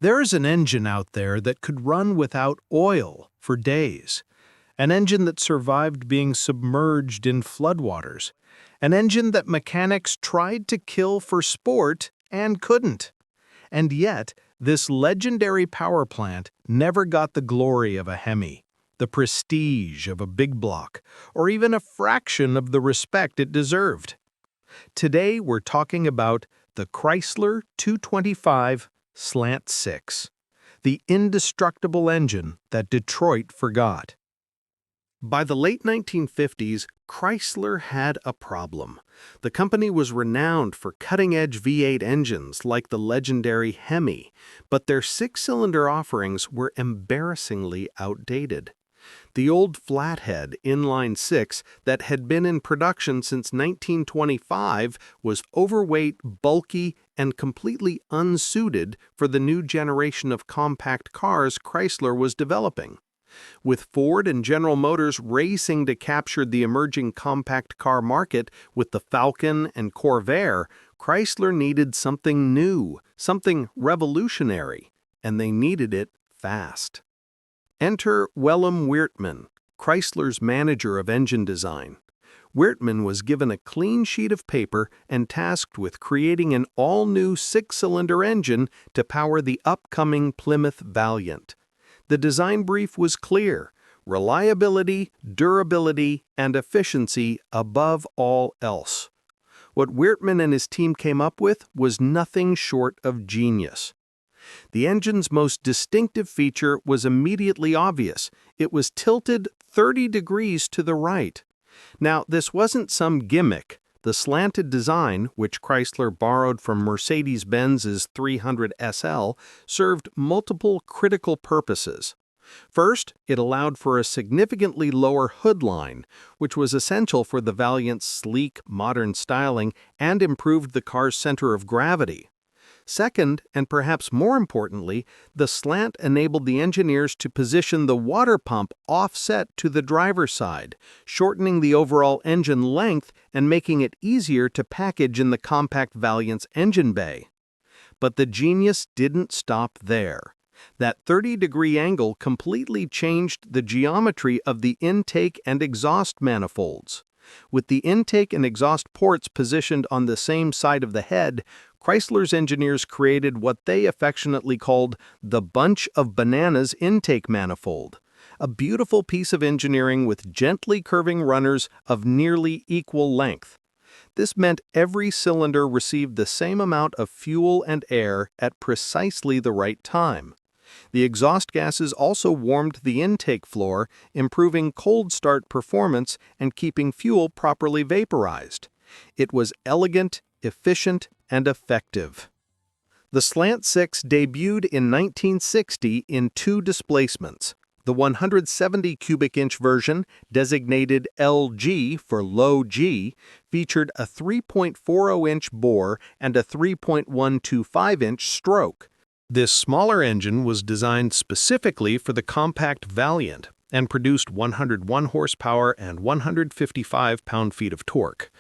There's an engine out there that could run without oil for days. An engine that survived being submerged in floodwaters. An engine that mechanics tried to kill for sport and couldn't. And yet, this legendary power plant never got the glory of a Hemi, the prestige of a big block, or even a fraction of the respect it deserved. Today, we're talking about the Chrysler 225 Slant 6, the indestructible engine that Detroit forgot. By the late 1950s, Chrysler had a problem. The company was renowned for cutting-edge V8 engines like the legendary Hemi, but their six-cylinder offerings were embarrassingly outdated. The old flathead inline-six that had been in production since 1925 was overweight, bulky, and completely unsuited for the new generation of compact cars Chrysler was developing. With Ford and General Motors racing to capture the emerging compact car market with the Falcon and Corvair, Chrysler needed something new, something revolutionary, and they needed it fast. Enter Willem Weertman, Chrysler's manager of engine design. Weertman was given a clean sheet of paper and tasked with creating an all-new six-cylinder engine to power the upcoming Plymouth Valiant. The design brief was clear: reliability, durability, and efficiency above all else. What Weertman and his team came up with was nothing short of genius. The engine's most distinctive feature was immediately obvious. It was tilted 30 degrees to the right. Now, this wasn't some gimmick. The slanted design, which Chrysler borrowed from Mercedes-Benz's 300 SL, served multiple critical purposes. First, it allowed for a significantly lower hood line, which was essential for the Valiant's sleek, modern styling and improved the car's center of gravity. Second, and perhaps more importantly, the slant enabled the engineers to position the water pump offset to the driver's side, shortening the overall engine length and making it easier to package in the compact Valiant's engine bay. But the genius didn't stop there. That 30-degree angle completely changed the geometry of the intake and exhaust manifolds. With the intake and exhaust ports positioned on the same side of the head, Chrysler's engineers created what they affectionately called the bunch of bananas intake manifold, a beautiful piece of engineering with gently curving runners of nearly equal length. This meant every cylinder received the same amount of fuel and air at precisely the right time. The exhaust gases also warmed the intake floor, improving cold start performance and keeping fuel properly vaporized. It was elegant, efficient, and effective. The Slant 6 debuted in 1960 in two displacements. The 170 cubic inch version, designated LG for low G, featured a 3.40-inch bore and a 3.125-inch stroke. This smaller engine was designed specifically for the compact Valiant and produced 101 horsepower and 155 pound-feet of torque.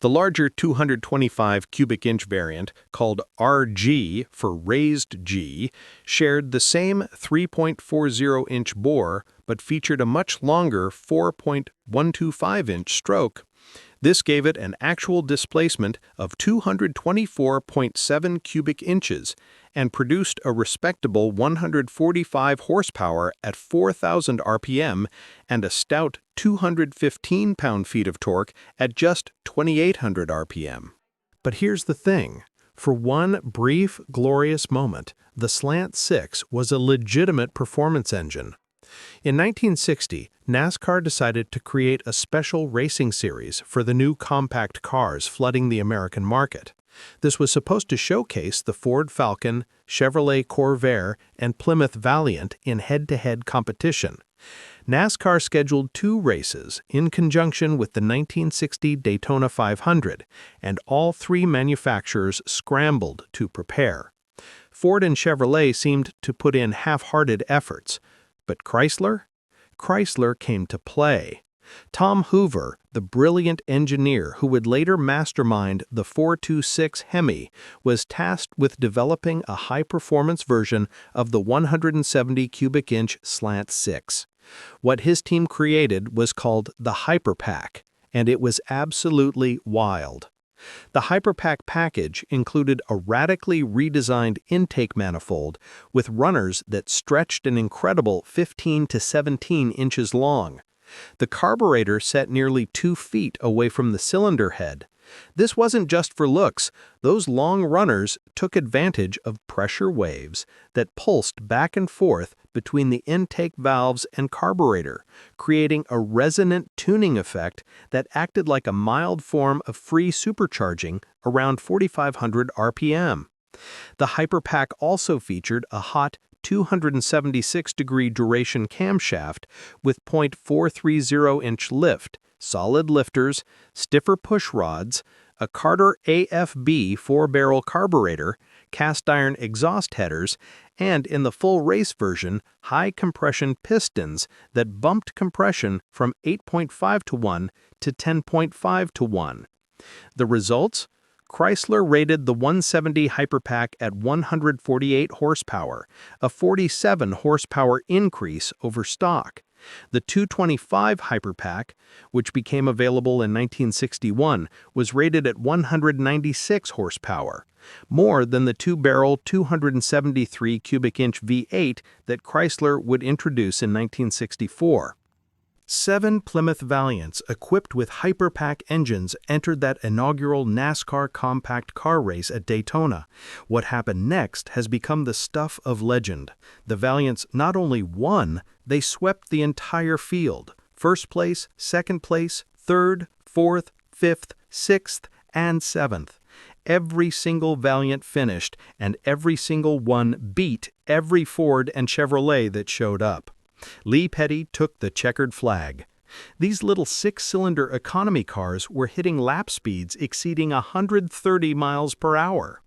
The larger 225 cubic inch variant, called RG for raised G, shared the same 3.40-inch bore but featured a much longer 4.125-inch stroke. This gave it an actual displacement of 224.7 cubic inches and produced a respectable 145 horsepower at 4,000 RPM and a stout 215 pound-feet of torque at just 2,800 RPM. But here's the thing. For one brief, glorious moment, the Slant 6 was a legitimate performance engine. In 1960, NASCAR decided to create a special racing series for the new compact cars flooding the American market. This was supposed to showcase the Ford Falcon, Chevrolet Corvair, and Plymouth Valiant in head-to-head competition. NASCAR scheduled two races in conjunction with the 1960 Daytona 500, and all three manufacturers scrambled to prepare. Ford and Chevrolet seemed to put in half-hearted efforts. But Chrysler? Chrysler came to play. Tom Hoover, the brilliant engineer who would later mastermind the 426 Hemi, was tasked with developing a high-performance version of the 170 cubic inch Slant 6. What his team created was called the Hyperpack, and it was absolutely wild. The Hyperpack package included a radically redesigned intake manifold with runners that stretched an incredible 15 to 17 inches long. The carburetor sat nearly 2 feet away from the cylinder head. This wasn't just for looks. Those long runners took advantage of pressure waves that pulsed back and forth between the intake valves and carburetor, creating a resonant tuning effect that acted like a mild form of free supercharging around 4,500 RPM. The Hyperpack also featured a hot 276-degree duration camshaft with .430-inch lift, solid lifters, stiffer push rods, a Carter AFB 4-barrel carburetor, cast iron exhaust headers, and in the full race version, high compression pistons that bumped compression from 8.5 to 1 to 10.5 to 1. The results? Chrysler rated the 170 Hyperpack at 148 horsepower, a 47 horsepower increase over stock. The 225 Hyperpack, which became available in 1961, was rated at 196 horsepower, more than the 2-barrel 273 cubic inch V8 that Chrysler would introduce in 1964. 7 Plymouth Valiants equipped with Hyperpack engines entered that inaugural NASCAR compact car race at Daytona. What happened next has become the stuff of legend. The Valiants not only won, they swept the entire field. First place, second place, third, fourth, fifth, sixth, and seventh. Every single Valiant finished, and every single one beat every Ford and Chevrolet that showed up. Lee Petty took the checkered flag. These little 6-cylinder economy cars were hitting lap speeds exceeding 130 miles per hour.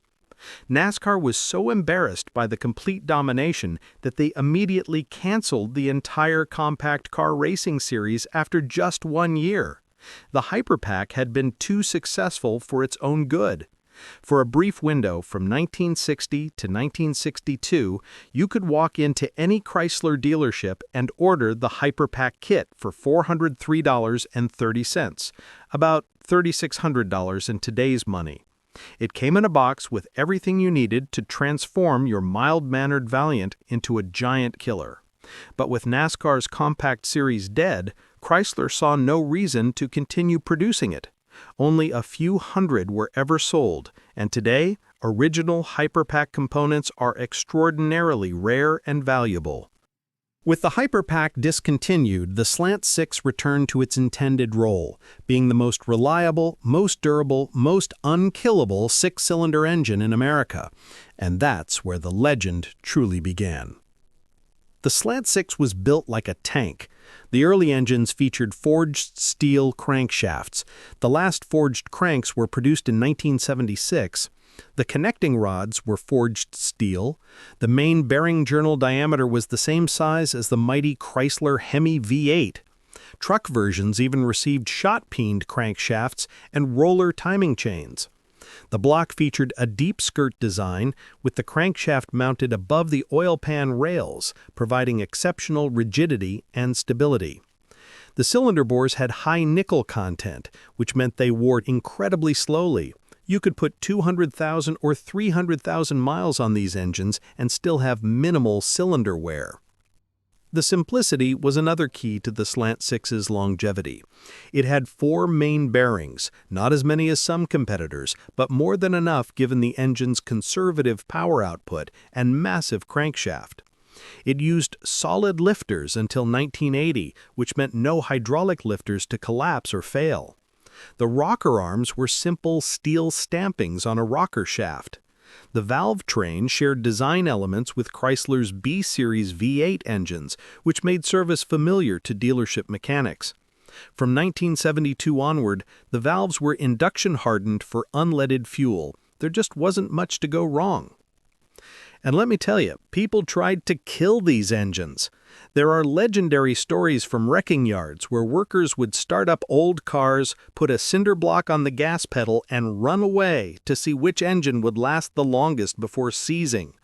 NASCAR was so embarrassed by the complete domination that they immediately canceled the entire compact car racing series after just 1 year. The Hyperpack had been too successful for its own good. For a brief window from 1960 to 1962, you could walk into any Chrysler dealership and order the Hyperpack kit for $403.30, about $3,600 in today's money. It came in a box with everything you needed to transform your mild-mannered Valiant into a giant killer. But with NASCAR's compact series dead, Chrysler saw no reason to continue producing it. Only a few hundred were ever sold, and today, original Hyperpack components are extraordinarily rare and valuable. With the Hyperpack discontinued, the Slant 6 returned to its intended role, being the most reliable, most durable, most unkillable 6-cylinder engine in America. And that's where the legend truly began. The Slant 6 was built like a tank. The early engines featured forged steel crankshafts. The last forged cranks were produced in 1976. The connecting rods were forged steel. The main bearing journal diameter was the same size as the mighty Chrysler Hemi V8. Truck versions even received shot-peened crankshafts and roller timing chains. The block featured a deep skirt design with the crankshaft mounted above the oil pan rails, providing exceptional rigidity and stability. The cylinder bores had high nickel content, which meant they wore incredibly slowly. You could put 200,000 or 300,000 miles on these engines and still have minimal cylinder wear. The simplicity was another key to the Slant 6's longevity. It had 4 main bearings, not as many as some competitors, but more than enough given the engine's conservative power output and massive crankshaft. It used solid lifters until 1980, which meant no hydraulic lifters to collapse or fail. The rocker arms were simple steel stampings on a rocker shaft. The valve train shared design elements with Chrysler's B-Series V8 engines, which made service familiar to dealership mechanics. From 1972 onward, the valves were induction-hardened for unleaded fuel. There just wasn't much to go wrong. And let me tell you, people tried to kill these engines. There are legendary stories from wrecking yards where workers would start up old cars, put a cinder block on the gas pedal, and run away to see which engine would last the longest before seizing.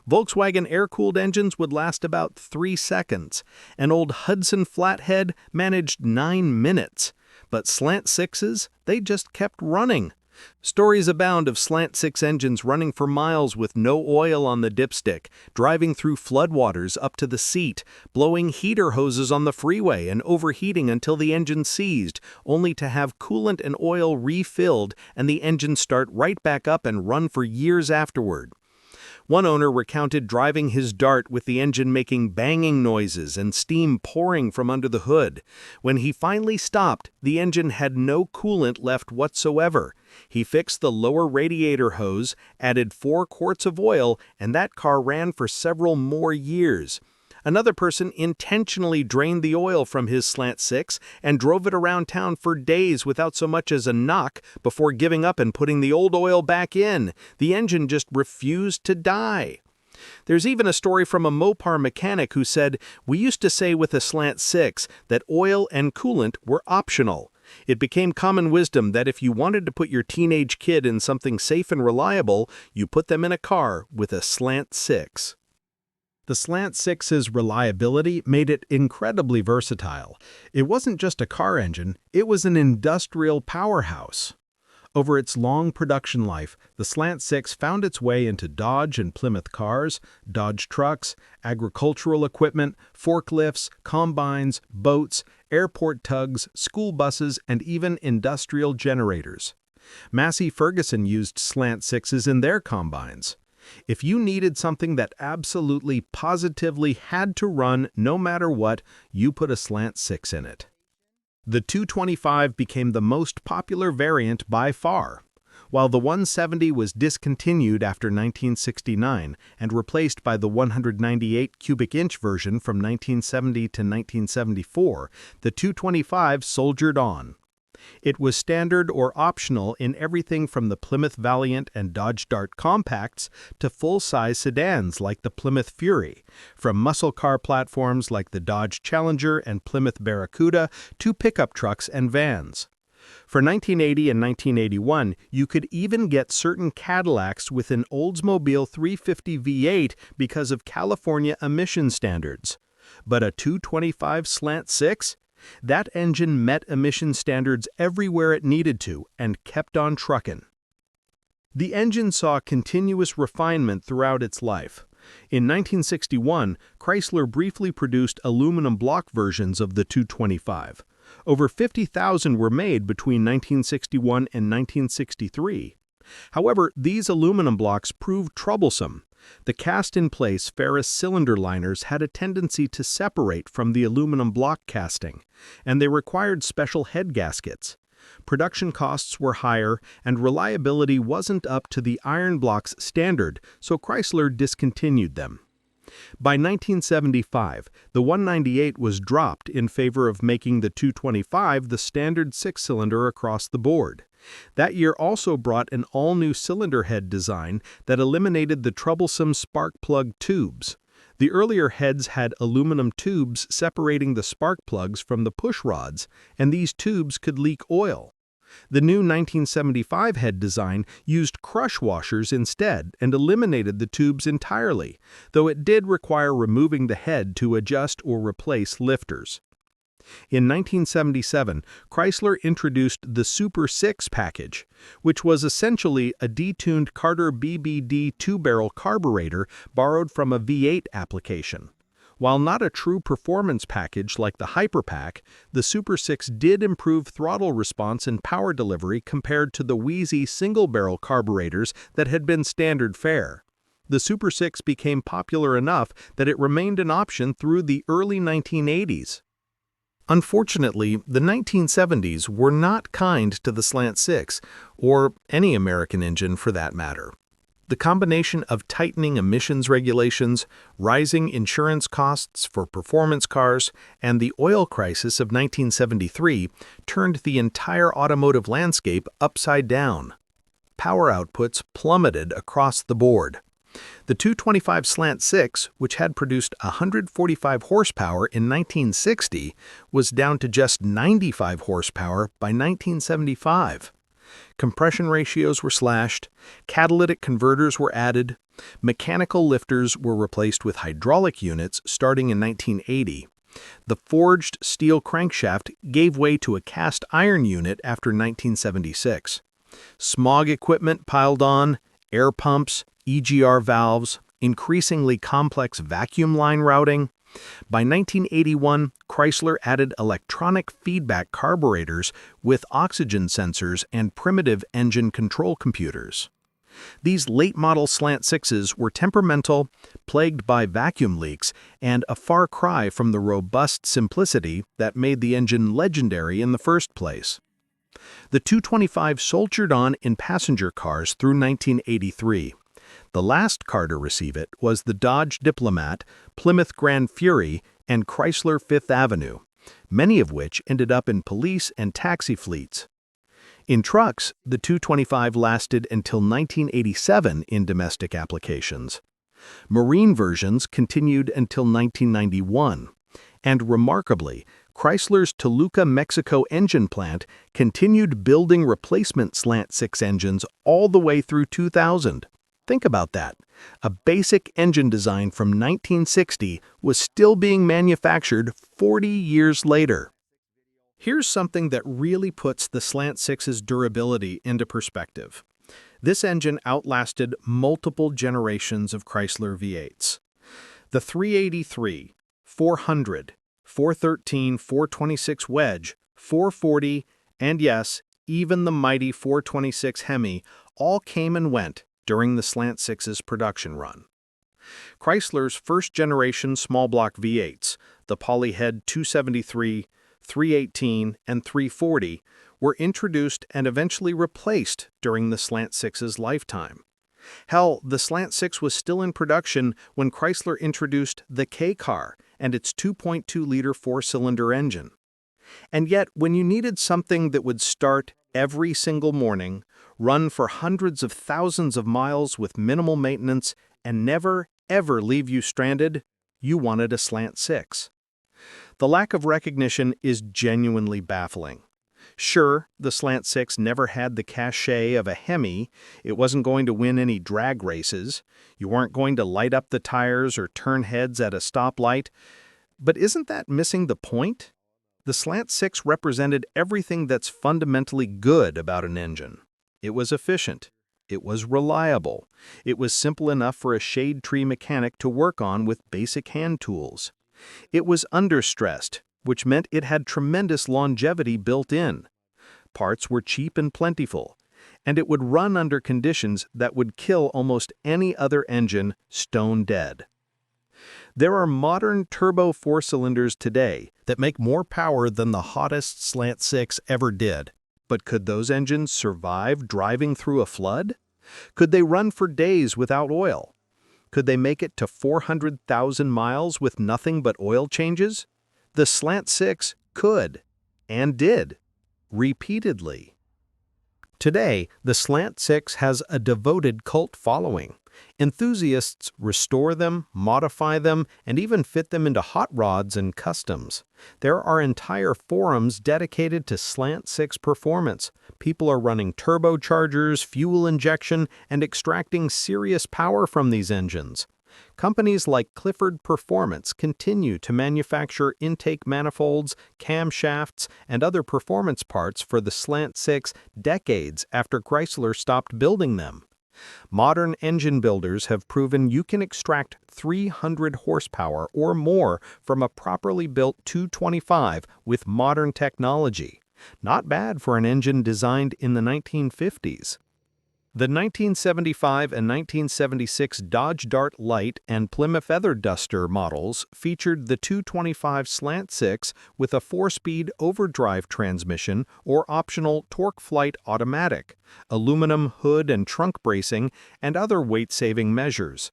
Volkswagen air-cooled engines would last about 3 seconds. An old Hudson flathead managed 9 minutes. But Slant Sixes, they just kept running. Stories abound of Slant Six engines running for miles with no oil on the dipstick, driving through floodwaters up to the seat, blowing heater hoses on the freeway and overheating until the engine seized, only to have coolant and oil refilled and the engine start right back up and run for years afterward. One owner recounted driving his Dart with the engine making banging noises and steam pouring from under the hood. When he finally stopped, the engine had no coolant left whatsoever. He fixed the lower radiator hose, added 4 quarts of oil, and that car ran for several more years. Another person intentionally drained the oil from his Slant Six and drove it around town for days without so much as a knock before giving up and putting the old oil back in. The engine just refused to die. There's even a story from a Mopar mechanic who said, "We used to say with a Slant Six that oil and coolant were optional. It became common wisdom that if you wanted to put your teenage kid in something safe and reliable, you put them in a car with a Slant Six." The Slant Six's reliability made it incredibly versatile. It wasn't just a car engine, it was an industrial powerhouse. Over its long production life, the Slant Six found its way into Dodge and Plymouth cars, Dodge trucks, agricultural equipment, forklifts, combines, boats, airport tugs, school buses, and even industrial generators. Massey Ferguson used Slant Sixes in their combines. If you needed something that absolutely positively had to run no matter what, you put a Slant Six in it. The 225 became the most popular variant by far. While the 170 was discontinued after 1969 and replaced by the 198 cubic inch version from 1970 to 1974, the 225 soldiered on. It was standard or optional in everything from the Plymouth Valiant and Dodge Dart compacts to full-size sedans like the Plymouth Fury, from muscle car platforms like the Dodge Challenger and Plymouth Barracuda to pickup trucks and vans. For 1980 and 1981, you could even get certain Cadillacs with an Oldsmobile 350 V8 because of California emission standards. But a 225 Slant Six? That engine met emission standards everywhere it needed to and kept on truckin'. The engine saw continuous refinement throughout its life. In 1961, Chrysler briefly produced aluminum block versions of the 225. Over 50,000 were made between 1961 and 1963. However, these aluminum blocks proved troublesome. The cast-in-place ferrous cylinder liners had a tendency to separate from the aluminum block casting, and they required special head gaskets. Production costs were higher, and reliability wasn't up to the iron block's standard, so Chrysler discontinued them. By 1975, the 198 was dropped in favor of making the 225 the standard 6-cylinder across the board. That year also brought an all-new cylinder head design that eliminated the troublesome spark plug tubes. The earlier heads had aluminum tubes separating the spark plugs from the push rods, and these tubes could leak oil. The new 1975 head design used crush washers instead and eliminated the tubes entirely, though it did require removing the head to adjust or replace lifters. In 1977, Chrysler introduced the Super 6 package, which was essentially a detuned Carter BBD 2-barrel carburetor borrowed from a V8 application. While not a true performance package like the Hyperpack, the Super 6 did improve throttle response and power delivery compared to the wheezy single-barrel carburetors that had been standard fare. The Super 6 became popular enough that it remained an option through the early 1980s. Unfortunately, the 1970s were not kind to the Slant Six, or any American engine for that matter. The combination of tightening emissions regulations, rising insurance costs for performance cars, and the oil crisis of 1973 turned the entire automotive landscape upside down. Power outputs plummeted across the board. The 225 Slant 6, which had produced 145 horsepower in 1960, was down to just 95 horsepower by 1975. Compression ratios were slashed, catalytic converters were added, mechanical lifters were replaced with hydraulic units starting in 1980. The forged steel crankshaft gave way to a cast iron unit after 1976. Smog equipment piled on, air pumps, EGR valves, increasingly complex vacuum line routing. By 1981, Chrysler added electronic feedback carburetors with oxygen sensors and primitive engine control computers. These late-model Slant 6s were temperamental, plagued by vacuum leaks, and a far cry from the robust simplicity that made the engine legendary in the first place. The 225 soldiered on in passenger cars through 1983. The last car to receive it was the Dodge Diplomat, Plymouth Grand Fury, and Chrysler Fifth Avenue, many of which ended up in police and taxi fleets. In trucks, the 225 lasted until 1987 in domestic applications. Marine versions continued until 1991. And remarkably, Chrysler's Toluca, Mexico engine plant continued building replacement Slant 6 engines all the way through 2000. Think about that. A basic engine design from 1960 was still being manufactured 40 years later. Here's something that really puts the Slant 6's durability into perspective. This engine outlasted multiple generations of Chrysler V8s. The 383, 400, 413, 426 Wedge, 440, and yes, even the mighty 426 Hemi all came and went during the Slant 6's production run. Chrysler's first-generation small-block V8s, the Polyhead 273, 318, and 340, were introduced and eventually replaced during the Slant 6's lifetime. Hell, the Slant 6 was still in production when Chrysler introduced the K-Car and its 2.2-liter four-cylinder engine. And yet, when you needed something that would start every single morning, run for hundreds of thousands of miles with minimal maintenance, and never, ever leave you stranded, you wanted a Slant 6. The lack of recognition is genuinely baffling. Sure, the Slant 6 never had the cachet of a Hemi, it wasn't going to win any drag races, you weren't going to light up the tires or turn heads at a stoplight, but isn't that missing the point? The Slant 6 represented everything that's fundamentally good about an engine. It was efficient. It was reliable. It was simple enough for a shade tree mechanic to work on with basic hand tools. It was understressed, which meant it had tremendous longevity built in. Parts were cheap and plentiful, and it would run under conditions that would kill almost any other engine stone dead. There are modern turbo four-cylinders today that make more power than the hottest Slant 6 ever did. But could those engines survive driving through a flood? Could they run for days without oil? Could they make it to 400,000 miles with nothing but oil changes? The Slant 6 could, and did, repeatedly. Today, the Slant 6 has a devoted cult following. Enthusiasts restore them, modify them, and even fit them into hot rods and customs. There are entire forums dedicated to Slant 6 performance. People are running turbochargers, fuel injection, and extracting serious power from these engines. Companies like Clifford Performance continue to manufacture intake manifolds, camshafts, and other performance parts for the Slant 6 decades after Chrysler stopped building them. Modern engine builders have proven you can extract 300 horsepower or more from a properly built 225 with modern technology. Not bad for an engine designed in the 1950s. The 1975 and 1976 Dodge Dart Light and Plymouth Featherduster models featured the 225 Slant 6 with a 4-speed overdrive transmission or optional TorqueFlite automatic, aluminum hood and trunk bracing, and other weight-saving measures.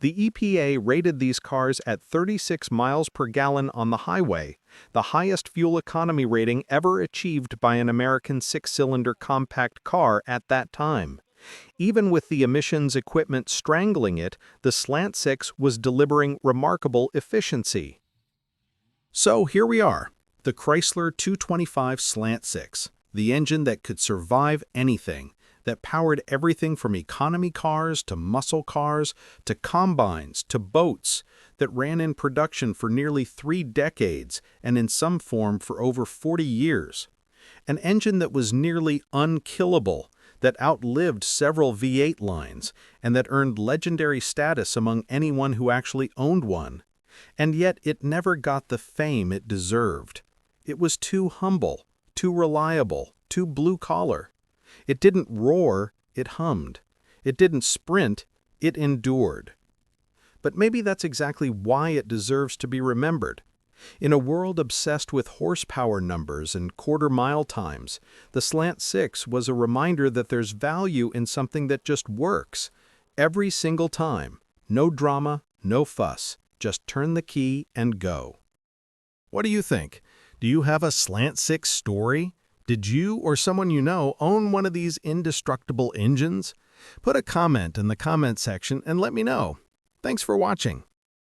The EPA rated these cars at 36 miles per gallon on the highway, the highest fuel economy rating ever achieved by an American 6-cylinder compact car at that time. Even with the emissions equipment strangling it, the Slant 6 was delivering remarkable efficiency. So here we are, the Chrysler 225 Slant 6, the engine that could survive anything, that powered everything from economy cars to muscle cars to combines to boats, that ran in production for nearly 3 decades and in some form for over 40 years. An engine that was nearly unkillable, that outlived several V8 lines, and that earned legendary status among anyone who actually owned one. And yet it never got the fame it deserved. It was too humble, too reliable, too blue-collar. It didn't roar, it hummed. It didn't sprint, it endured. But maybe that's exactly why it deserves to be remembered. In a world obsessed with horsepower numbers and quarter-mile times, the Slant 6 was a reminder that there's value in something that just works. Every single time. No drama, no fuss. Just turn the key and go. What do you think? Do you have a Slant 6 story? Did you or someone you know own one of these indestructible engines? Put a comment in the comment section and let me know. Thanks for watching.